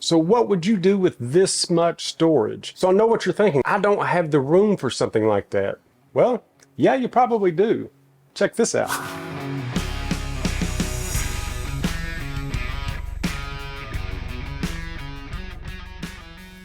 So what would you do with this much storage? So I know what you're thinking. I don't have the room for something like that. Well, yeah, you probably do. Check this out.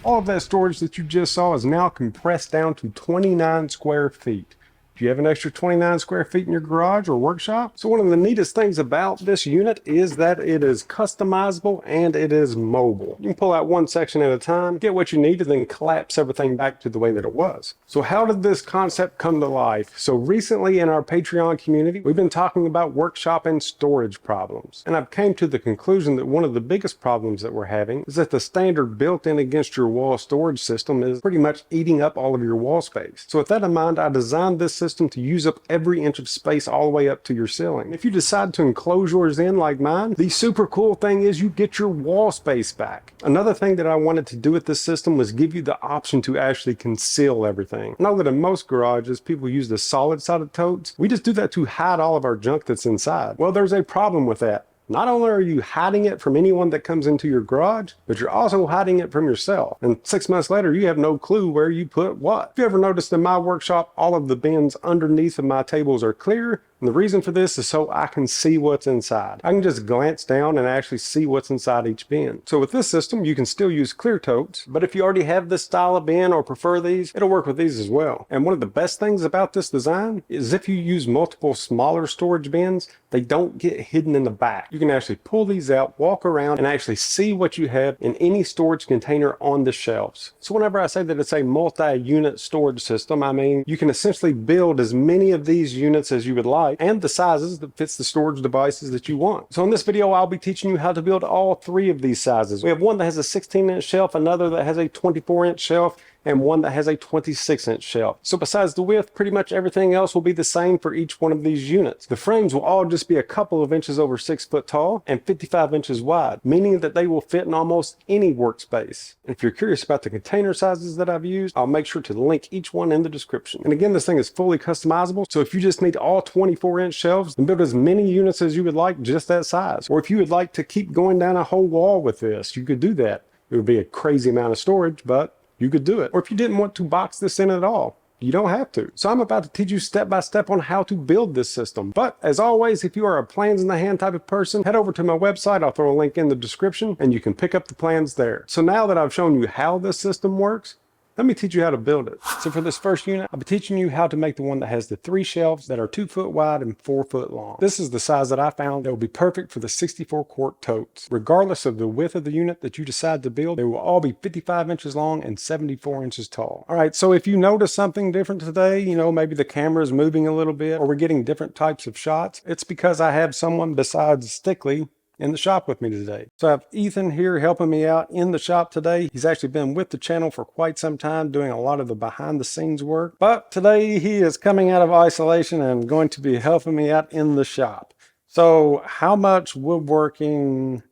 All of that storage that you just saw is now compressed down to 29 square feet. Do you have an extra 29 square feet in your garage or workshop? So one of the neatest things about this unit is that it is customizable and it is mobile. You can pull out one section at a time, get what you need, and then collapse everything back to the way that it was. So how did this concept come to life? So recently in our Patreon community, we've been talking about workshop and storage problems. And I've came to the conclusion that one of the biggest problems that we're having is that the standard built-in against your wall storage system is pretty much eating up all of your wall space. So with that in mind, I designed this system to use up every inch of space all the way up to your ceiling. If you decide to enclose yours in like mine, the super cool thing is you get your wall space back. Another thing that I wanted to do with this system was give you the option to actually conceal everything. I know that in most garages, people use the solid sided totes. We just do that to hide all of our junk that's inside. Well, there's a problem with that. Not only are you hiding it from anyone that comes into your garage, but you're also hiding it from yourself. And 6 months later, you have no clue where you put what. If you ever noticed in my workshop, all of the bins underneath of my tables are clear. And the reason for this is so I can see what's inside. I can just glance down and actually see what's inside each bin. So with this system, you can still use clear totes, but if you already have this style of bin or prefer these, it'll work with these as well. And one of the best things about this design is if you use multiple smaller storage bins, they don't get hidden in the back. You can actually pull these out, walk around, and actually see what you have in any storage container on the shelves. So whenever I say that it's a multi-unit storage system, I mean you can essentially build as many of these units as you would like, and the sizes that fits the storage devices that you want. So in this video, I'll be teaching you how to build all three of these sizes. We have one that has a 16-inch shelf, another that has a 24-inch shelf, and one that has a 26-inch shelf. So besides the width, pretty much everything else will be the same for each one of these units. The frames will all just be a couple of inches over 6 foot tall and 55 inches wide, meaning that they will fit in almost any workspace. And if you're curious about the container sizes that I've used, I'll make sure to link each one in the description. And again, this thing is fully customizable, so if you just need all 24-inch shelves, then build as many units as you would like just that size. Or if you would like to keep going down a whole wall with this, you could do that. It would be a crazy amount of storage, but you could do it. Or if you didn't want to box this in at all, you don't have to. So I'm about to teach you step by step on how to build this system. But as always, if you are a plans in the hand type of person, head over to my website. I'll throw a link in the description and you can pick up the plans there. So now that I've shown you how this system works, let me teach you how to build it. So for this first unit, I'll be teaching you how to make the one that has the 3 shelves that are 2 foot wide and 4 foot long. This is the size that I found that will be perfect for the 64 quart totes. Regardless of the width of the unit that you decide to build, they will all be 55 inches long and 74 inches tall. All right, so if you notice something different today, you know, maybe the camera is moving a little bit or we're getting different types of shots, it's because I have someone besides Stickley in the shop with me today. So I have Ethan here helping me out in the shop today. He's actually been with the channel for quite some time doing a lot of the behind the scenes work, but today he is coming out of isolation and going to be helping me out in the shop. So how much woodworking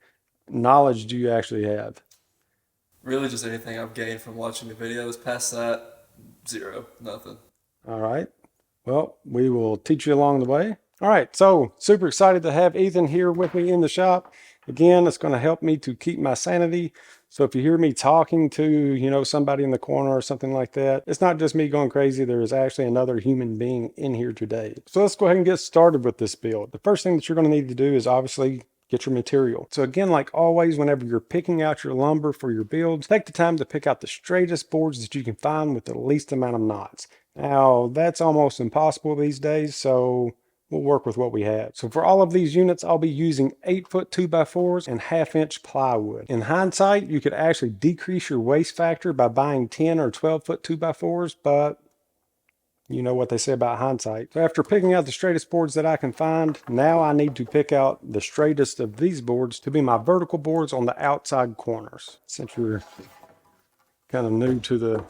knowledge do you actually have? Really just anything I've gained from watching the videos. Past that, zero, nothing. All right, well, we will teach you along the way. All right, so super excited to have Ethan here with me in the shop. Again, it's going to help me to keep my sanity. So if you hear me talking to, you know, somebody in the corner or something like that, it's not just me going crazy. There is actually another human being in here today. So let's go ahead and get started with this build. The first thing that you're going to need to do is obviously get your material. So again, like always, whenever you're picking out your lumber for your builds, take the time to pick out the straightest boards that you can find with the least amount of knots. Now, that's almost impossible these days, so we'll work with what we have. So for all of these units, I'll be using 8 foot 2x4s and 1/2 inch plywood. In hindsight, you could actually decrease your waste factor by buying 10 or 12 foot 2x4s, but you know what they say about hindsight. So after picking out the straightest boards that I can find, now I need to pick out the straightest of these boards to be my vertical boards on the outside corners. Since you're kind of new to the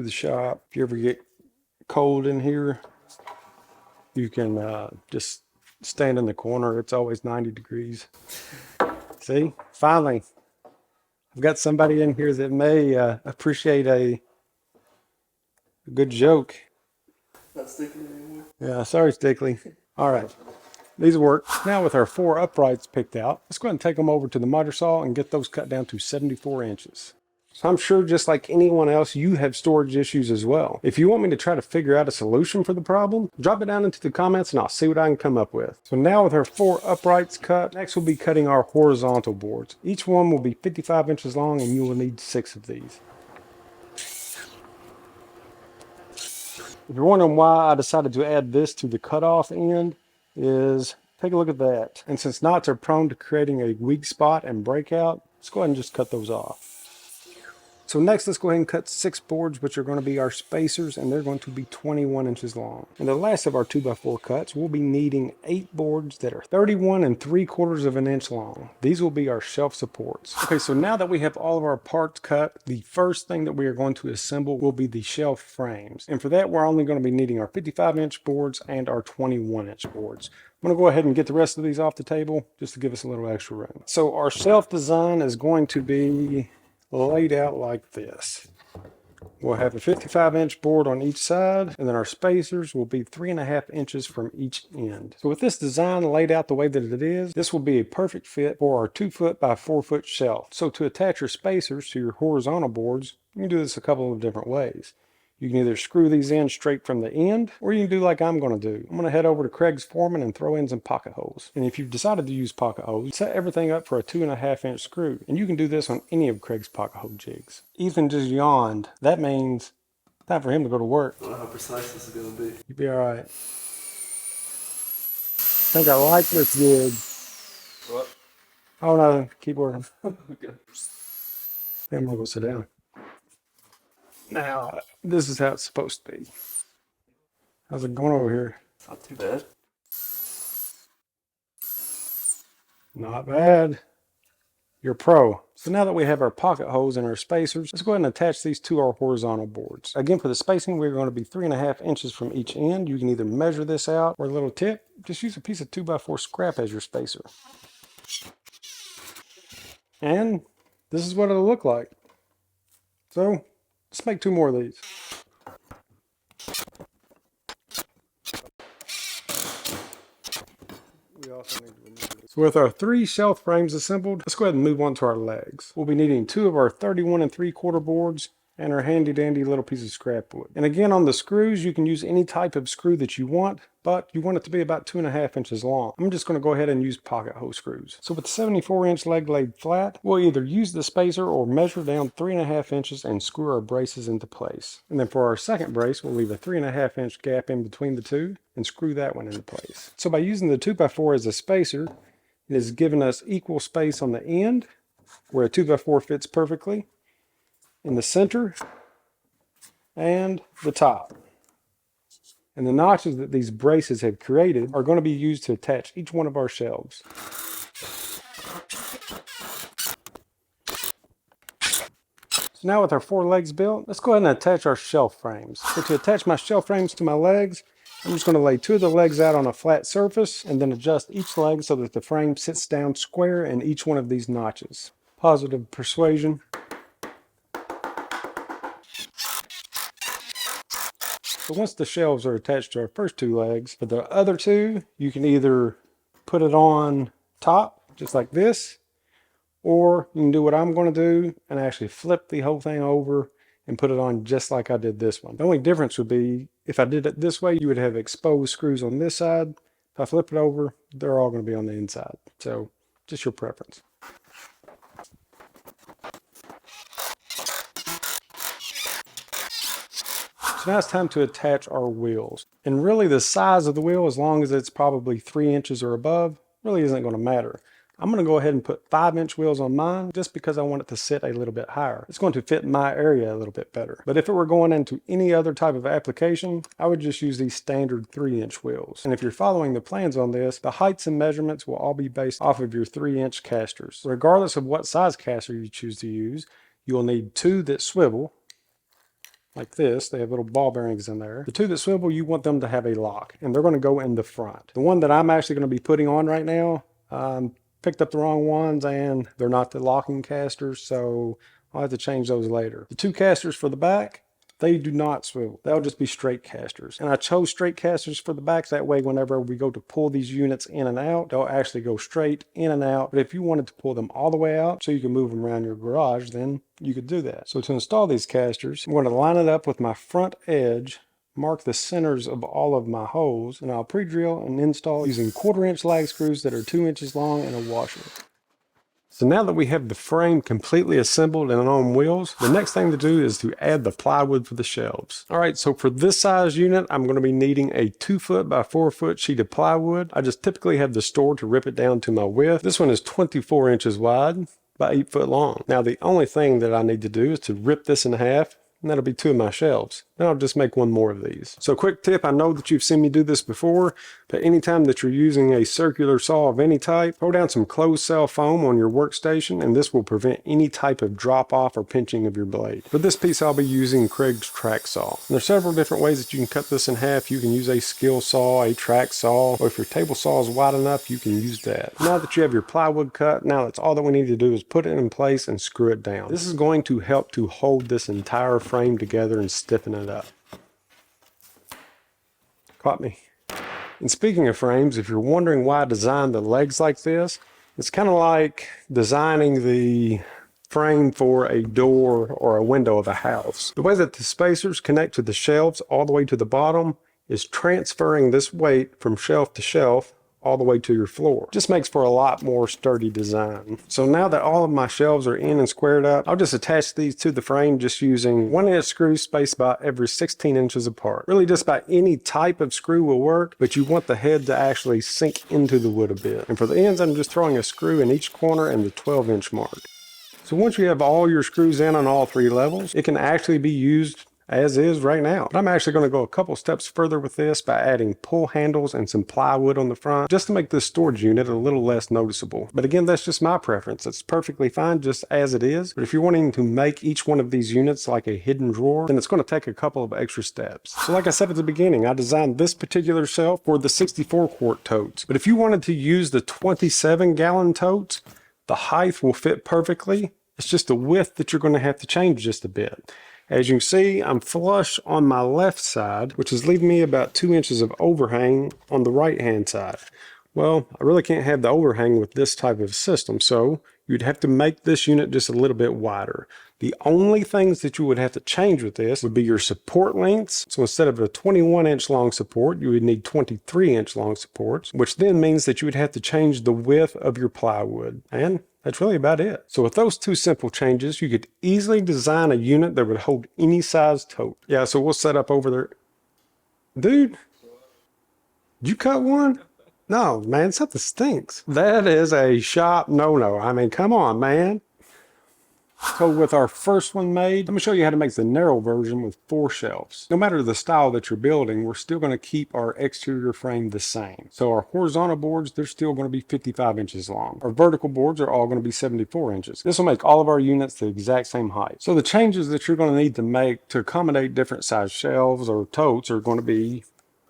shop, if you ever get cold in here, you can just stand in the corner. It's always 90 degrees. See, finally, I've got somebody in here that may appreciate a good joke. Not Stickley anymore. Yeah, sorry, Stickley. All right. These work. Now with our 4 uprights picked out, let's go ahead and take them over to the miter saw and get those cut down to 74 inches. So I'm sure just like anyone else, you have storage issues as well. If you want me to try to figure out a solution for the problem, drop it down into the comments and I'll see what I can come up with. So now with our 4 uprights cut, next we'll be cutting our horizontal boards. Each one will be 55 inches long and you will need 6 of these. If you're wondering why I decided to add this to the cutoff end, is take a look at that. And since knots are prone to creating a weak spot and breakout, let's go ahead and just cut those off. So next, let's go ahead and cut 6 boards, which are going to be our spacers, and they're going to be 21 inches long. And the last of our 2x4 cuts, we'll be needing 8 boards that are 31 3/4 of an inch long. These will be our shelf supports. Okay, so now that we have all of our parts cut, the first thing that we are going to assemble will be the shelf frames. And for that, we're only going to be needing our 55-inch boards and our 21-inch boards. I'm going to go ahead and get the rest of these off the table just to give us a little extra room. So our shelf design is going to be laid out like this. We'll have a 55-inch board on each side, and then our spacers will be 3.5 inches from each end. So with this design laid out the way that it is, this will be a perfect fit for our 2-foot by 4-foot shelf. So to attach your spacers to your horizontal boards, you can do this a couple of different ways. You can either screw these in straight from the end, or you can do like I'm going to do. I'm going to head over to Craig's Foreman and throw in some pocket holes. And if you've decided to use pocket holes, set everything up for a 2.5-inch screw. And you can do this on any of Craig's pocket hole jigs. Ethan just yawned. That means time for him to go to work. I don't know how precise this is going to be. You'll be all right. I think I like this gig. What? Oh no, keep working. Okay. I'm going to go sit down. Now, this is how it's supposed to be. How's it going over here? Not too bad. Not bad. You're pro. So now that we have our pocket holes and our spacers, let's go ahead and attach these to our horizontal boards. Again, for the spacing, we're going to be 3.5 inches from each end. You can either measure this out or a little tip. Just use a piece of 2x4 scrap as your spacer. And this is what it'll look like. So let's make 2 more of these. We also need to remember this. So with our 3 shelf frames assembled, let's go ahead and move on to our legs. We'll be needing 2 of our 31 3/4 boards and our handy dandy little piece of scrap wood. And again, on the screws, you can use any type of screw that you want, but you want it to be about 2.5 inches long. I'm just going to go ahead and use pocket hole screws. So with the 74-inch leg laid flat, we'll either use the spacer or measure down 3.5 inches and screw our braces into place. And then for our second brace, we'll leave a 3.5-inch gap in between the two and screw that one into place. So by using the 2x4 as a spacer, it has given us equal space on the end where a 2x4 fits perfectly, in the center, and the top. And the notches that these braces have created are going to be used to attach each one of our shelves. So now with our 4 legs built, let's go ahead and attach our shelf frames. So to attach my shelf frames to my legs, I'm just going to lay 2 of the legs out on a flat surface and then adjust each leg so that the frame sits down square in each one of these notches. Positive persuasion. So once the shelves are attached to our first 2 legs, for the other 2, you can either put it on top, just like this, or you can do what I'm going to do and actually flip the whole thing over and put it on just like I did this one. The only difference would be, if I did it this way, you would have exposed screws on this side. If I flip it over, they're all going to be on the inside. So just your preference. So now it's time to attach our wheels. And really the size of the wheel, as long as it's probably 3 inches or above, really isn't going to matter. I'm going to go ahead and put 5-inch wheels on mine just because I want it to sit a little bit higher. It's going to fit my area a little bit better. But if it were going into any other type of application, I would just use these standard 3-inch wheels. And if you're following the plans on this, the heights and measurements will all be based off of your 3-inch casters. Regardless of what size caster you choose to use, you'll need 2 that swivel, like this. They have little ball bearings in there. The 2 that swivel, you want them to have a lock, and they're going to go in the front. The one that I'm actually going to be putting on right now, picked up the wrong ones, and they're not the locking casters, so I'll have to change those later. The 2 casters for the back, They do not swivel. They'll just be straight casters. And I chose straight casters for the backs. That way, whenever we go to pull these units in and out, they'll actually go straight in and out. But if you wanted to pull them all the way out so you can move them around your garage, then you could do that. So to install these casters, I'm going to line it up with my front edge, mark the centers of all of my holes, and I'll pre-drill and install using 1/4-inch lag screws that are 2 inches long and a washer. So now that we have the frame completely assembled and on wheels, the next thing to do is to add the plywood for the shelves. All right, so for this size unit, I'm going to be needing a 2-foot by 4-foot sheet of plywood. I just typically have the store to rip it down to my width. This one is 24 inches wide by 8 foot long. Now the only thing that I need to do is to rip this in half, and that'll be 2 of my shelves. Then I'll just make 1 more of these. So quick tip, I know that you've seen me do this before, but anytime that you're using a circular saw of any type, throw down some closed cell foam on your workstation, and this will prevent any type of drop off or pinching of your blade. For this piece, I'll be using Craig's track saw. And there's several different ways that you can cut this in half. You can use a skill saw, a track saw, or if your table saw is wide enough, you can use that. Now that you have your plywood cut, now that's all that we need to do is put it in place and screw it down. This is going to help to hold this entire frame together and stiffen it up. Caught me. And speaking of frames, if you're wondering why I designed the legs like this, it's kind of like designing the frame for a door or a window of a house. The way that the spacers connect to the shelves all the way to the bottom is transferring this weight from shelf to shelf all the way to your floor. Just makes for a lot more sturdy design. So now that all of my shelves are in and squared up, I'll just attach these to the frame just using 1-inch screws spaced about every 16 inches apart. Really just about any type of screw will work, but you want the head to actually sink into the wood a bit. And for the ends, I'm just throwing a screw in each corner and the 12-inch mark. So once you have all your screws in on all 3 levels, it can actually be used as is right now. But I'm actually going to go a couple steps further with this by adding pull handles and some plywood on the front just to make this storage unit a little less noticeable. But again, that's just my preference. It's perfectly fine just as it is. But if you're wanting to make each one of these units like a hidden drawer, then it's going to take a couple of extra steps. So like I said at the beginning, I designed this particular shelf for the 64-quart totes. But if you wanted to use the 27-gallon totes, the height will fit perfectly. It's just the width that you're going to have to change just a bit. As you can see, I'm flush on my left side, which is leaving me about 2 inches of overhang on the right-hand side. Well, I really can't have the overhang with this type of system, so you'd have to make this unit just a little bit wider. The only things that you would have to change with this would be your support lengths. So instead of a 21-inch long support, you would need 23-inch long supports, which then means that you would have to change the width of your plywood. And that's really about it. So with those 2 simple changes, you could easily design a unit that would hold any size tote. Yeah, so we'll set up over there. Dude, did you cut one? No, man, something stinks. That is a shop no-no. I mean, come on, man. So with our first one made, let me show you how to make the narrow version with 4 shelves. No matter the style that you're building, we're still going to keep our exterior frame the same. So our horizontal boards, they're still going to be 55 inches long. Our vertical boards are all going to be 74 inches. This will make all of our units the exact same height. So the changes that you're going to need to make to accommodate different size shelves or totes are going to be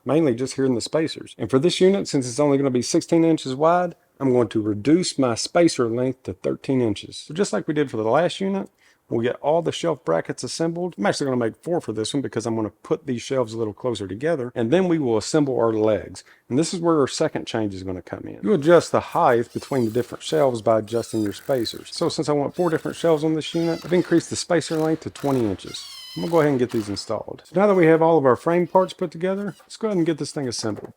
mainly just here in the spacers. And for this unit, since it's only going to be 16 inches wide, I'm going to reduce my spacer length to 13 inches. So just like we did for the last unit, we'll get all the shelf brackets assembled. I'm actually going to make 4 for this one because I'm going to put these shelves a little closer together, and then we will assemble our legs. And this is where our second change is going to come in. You adjust the height between the different shelves by adjusting your spacers. So since I want 4 different shelves on this unit, I've increased the spacer length to 20 inches. I'm going to go ahead and get these installed. So now that we have all of our frame parts put together, let's go ahead and get this thing assembled.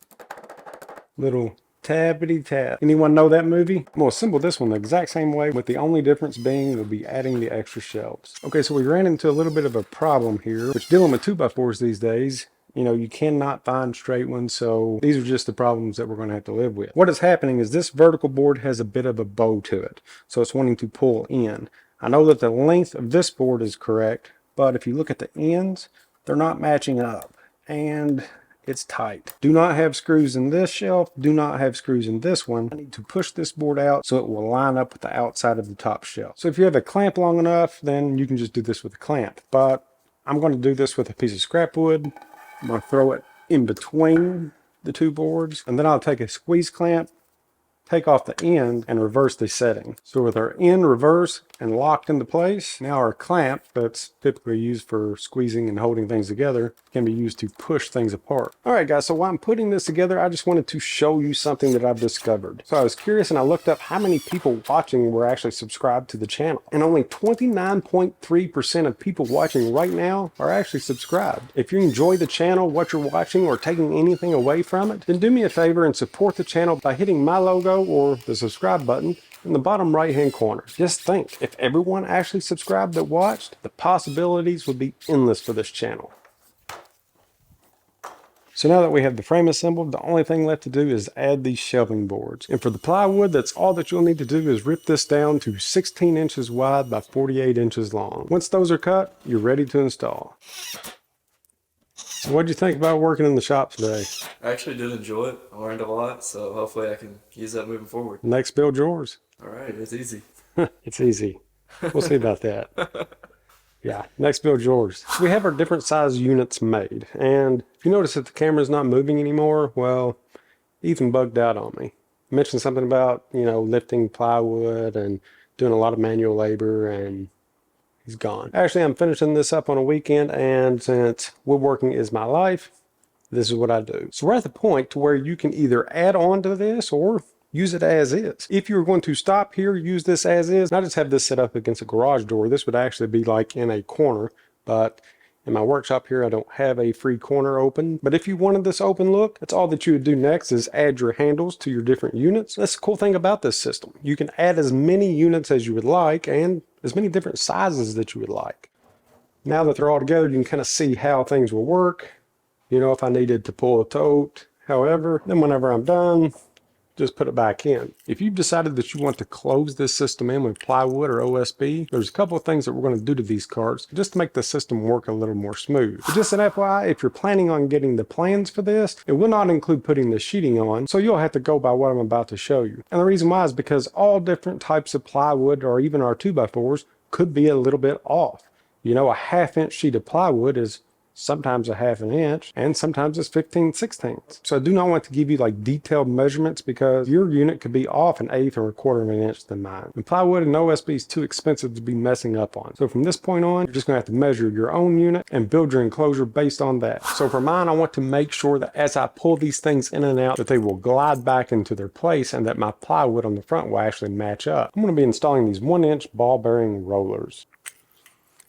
Little tappity tap. Anyone know that movie? I'm going to assemble this one the exact same way, with the only difference being we'll be adding the extra shelves. Okay, so we ran into a little bit of a problem here, which dealing with 2x4s these days, you know, you cannot find straight ones, so these are just the problems that we're going to have to live with. What is happening is this vertical board has a bit of a bow to it, so it's wanting to pull in. I know that the length of this board is correct, but if you look at the ends, they're not matching up, and it's tight. Do not have screws in this shelf, do not have screws in this one. I need to push this board out so it will line up with the outside of the top shelf. So if you have a clamp long enough, then you can just do this with a clamp, but I'm going to do this with a piece of scrap wood. I'm going to throw it in between the 2 boards, and then I'll take a squeeze clamp take off the end and reverse the setting. So with our end reversed and locked into place, now our clamp that's typically used for squeezing and holding things together can be used to push things apart. All right guys, so while I'm putting this together, I just wanted to show you something that I've discovered. So I was curious and I looked up how many people watching were actually subscribed to the channel. And only 29.3% of people watching right now are actually subscribed. If you enjoy the channel, what you're watching, or taking anything away from it, then do me a favor and support the channel by hitting my logo or the subscribe button in the bottom right hand corner. Just think, if everyone actually subscribed that watched, the possibilities would be endless for this channel. So now that we have the frame assembled, the only thing left to do is add these shelving boards. And for the plywood, that's all that you'll need to do is rip this down to 16 inches wide by 48 inches long. Once those are cut, you're ready to install. So what'd you think about working in the shop today? I actually did enjoy it. I learned a lot, so hopefully I can use that moving forward. Next build yours. All right, it's easy. It's easy. We'll see about that. Yeah, next build yours. So we have our different size units made, and if you notice that the camera's not moving anymore, well, Ethan bugged out on me. I mentioned something about, lifting plywood and doing a lot of manual labor, and he's gone. Actually, I'm finishing this up on a weekend, and since woodworking is my life, this is what I do. So we're at the point to where you can either add on to this or use it as is. If you're going to stop here, use this as is. And I just have this set up against a garage door. This would actually be like in a corner, but in my workshop here, I don't have a free corner open. But if you wanted this open look, that's all that you would do next is add your handles to your different units. That's the cool thing about this system. You can add as many units as you would like and as many different sizes that you would like. Now that they're all together, you can kind of see how things will work. If I needed to pull a tote, however, then whenever I'm done, just put it back in. If you've decided that you want to close this system in with plywood or OSB, there's a couple of things that we're going to do to these carts just to make the system work a little more smooth. But just an FYI, if you're planning on getting the plans for this, it will not include putting the sheeting on, so you'll have to go by what I'm about to show you. And the reason why is because all different types of plywood or even our 2x4s could be a little bit off. A 1/2 inch sheet of plywood is sometimes a 1/2 inch, and sometimes it's 15/16. So I do not want to give you like detailed measurements because your unit could be off an 1/8 or 1/4 inch than mine. And plywood and OSB is too expensive to be messing up on. So from this point on, you're just gonna have to measure your own unit and build your enclosure based on that. So for mine, I want to make sure that as I pull these things in and out, that they will glide back into their place and that my plywood on the front will actually match up. I'm gonna be installing these 1-inch ball bearing rollers.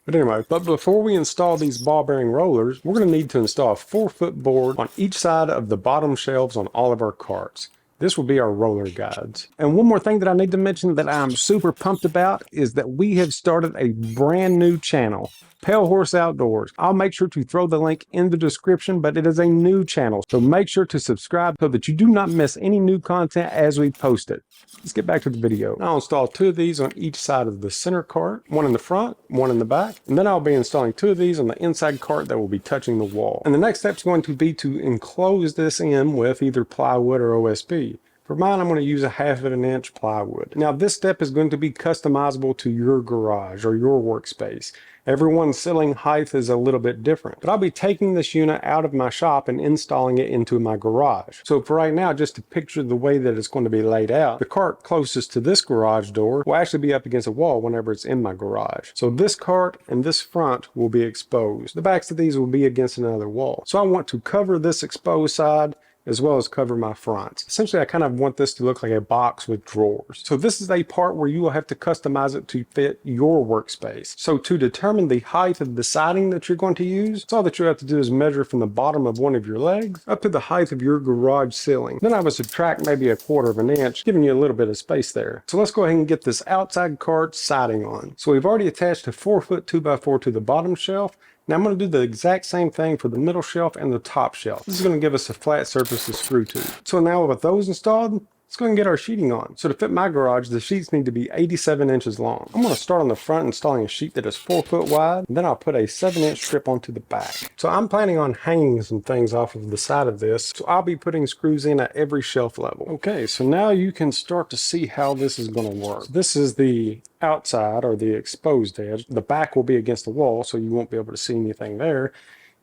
But anyway, before we install these ball bearing rollers, we're going to need to install a 4-foot board on each side of the bottom shelves on all of our carts. This will be our roller guides. And one more thing that I need to mention that I'm super pumped about is that we have started a brand new channel, Pale Horse Outdoors. I'll make sure to throw the link in the description, but it is a new channel. So make sure to subscribe so that you do not miss any new content as we post it. Let's get back to the video. I'll install 2 of these on each side of the center cart, one in the front, one in the back, and then I'll be installing 2 of these on the inside cart that will be touching the wall. And the next step is going to be to enclose this in with either plywood or OSB. For mine, I'm going to use a 1/2 inch plywood. Now this step is going to be customizable to your garage or your workspace. Everyone's ceiling height is a little bit different, but I'll be taking this unit out of my shop and installing it into my garage. So for right now, just to picture the way that it's going to be laid out, the cart closest to this garage door will actually be up against a wall whenever it's in my garage. So this cart and this front will be exposed. The backs of these will be against another wall. So I want to cover this exposed side as well as cover my fronts. Essentially, I kind of want this to look like a box with drawers. So this is a part where you will have to customize it to fit your workspace. So to determine the height of the siding that you're going to use, all that you have to do is measure from the bottom of one of your legs up to the height of your garage ceiling. Then I would subtract maybe 1/4 inch, giving you a little bit of space there. So let's go ahead and get this outside cart siding on. So we've already attached a 4-foot 2x4 to the bottom shelf. Now I'm going to do the exact same thing for the middle shelf and the top shelf. This is going to give us a flat surface to screw to. So now with those installed, let's go ahead and get our sheeting on. So to fit my garage, the sheets need to be 87 inches long. I'm going to start on the front installing a sheet that is 4 foot wide, and then I'll put a 7-inch strip onto the back. So I'm planning on hanging some things off of the side of this, so I'll be putting screws in at every shelf level. Okay, so now you can start to see how this is going to work. So this is the outside or the exposed edge. The back will be against the wall, so you won't be able to see anything there.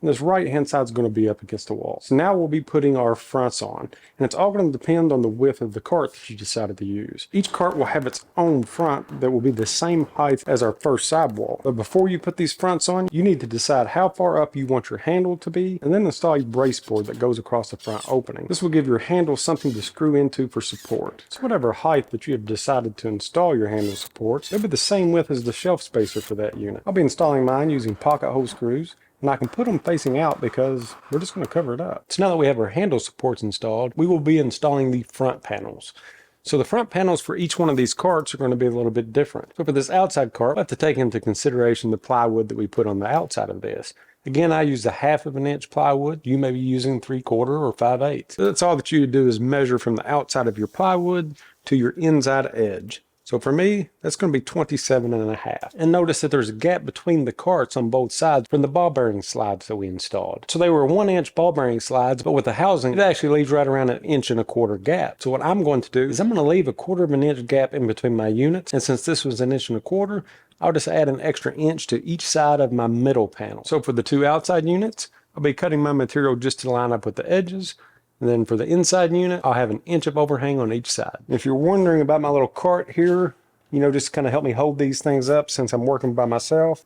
and this right hand side is going to be up against the wall. So now we'll be putting our fronts on, and it's all going to depend on the width of the cart that you decided to use. Each cart will have its own front that will be the same height as our first sidewall. But before you put these fronts on, you need to decide how far up you want your handle to be, and then install your brace board that goes across the front opening. This will give your handle something to screw into for support. So whatever height that you have decided to install your handle supports, they'll be the same width as the shelf spacer for that unit. I'll be installing mine using pocket hole screws, and I can put them facing out because we're just going to cover it up. So now that we have our handle supports installed, we will be installing the front panels. So the front panels for each one of these carts are going to be a little bit different. So for this outside cart, I have to take into consideration the plywood that we put on the outside of this. Again, I used a 1/2 inch plywood. You may be using 3/4 or 5/8. So that's all that you do is measure from the outside of your plywood to your inside edge. So for me, that's going to be 27.5. And notice that there's a gap between the carts on both sides from the ball bearing slides that we installed. So they were 1-inch ball bearing slides, but with the housing, it actually leaves right around 1.25 inch gap. So what I'm going to do is I'm going to leave 1/4 inch gap in between my units. And since this was 1.25 inches, I'll just add an extra inch to each side of my middle panel. So for the 2 outside units, I'll be cutting my material just to line up with the edges. And then for the inside unit, I'll have 1 inch of overhang on each side. If you're wondering about my little cart here, just kind of help me hold these things up since I'm working by myself.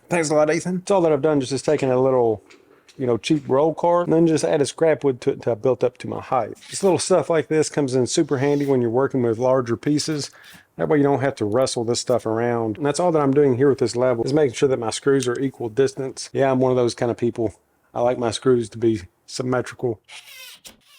Thanks a lot, Ethan. It's all that I've done is just taking a little, cheap roll cart and then just added scrap wood to it until I built up to my height. Just little stuff like this comes in super handy when you're working with larger pieces. That way you don't have to wrestle this stuff around. And that's all that I'm doing here with this level is making sure that my screws are equal distance. Yeah, I'm one of those kind of people. I like my screws to be symmetrical.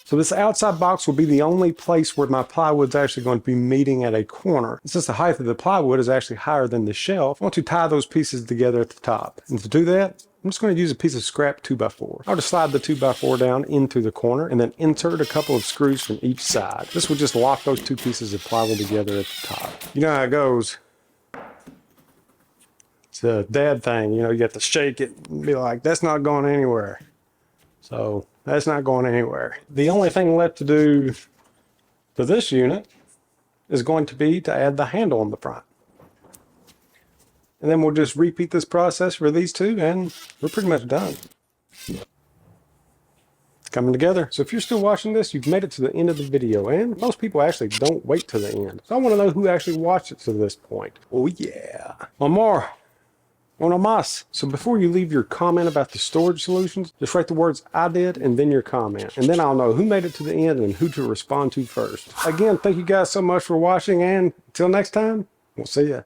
So this outside box will be the only place where my plywood's actually going to be meeting at a corner. Since the height of the plywood is actually higher than the shelf, I want to tie those pieces together at the top. And to do that, I'm just going to use a piece of scrap 2x4. I'll just slide the 2x4 down into the corner and then insert a couple of screws from each side. This will just lock those 2 pieces of plywood together at the top. You know how it goes. It's a dad thing, you have to shake it and be like, that's not going anywhere. So that's not going anywhere. The only thing left to do to this unit is going to be to add the handle on the front. And then we'll just repeat this process for these 2 and we're pretty much done. It's coming together. So if you're still watching this, you've made it to the end of the video, and most people actually don't wait to the end. So I want to know who actually watched it to this point. Oh yeah. One more. Uno más. So before you leave your comment about the storage solutions, just write the words I did and then your comment. And then I'll know who made it to the end and who to respond to first. Again, thank you guys so much for watching, and until next time, we'll see ya.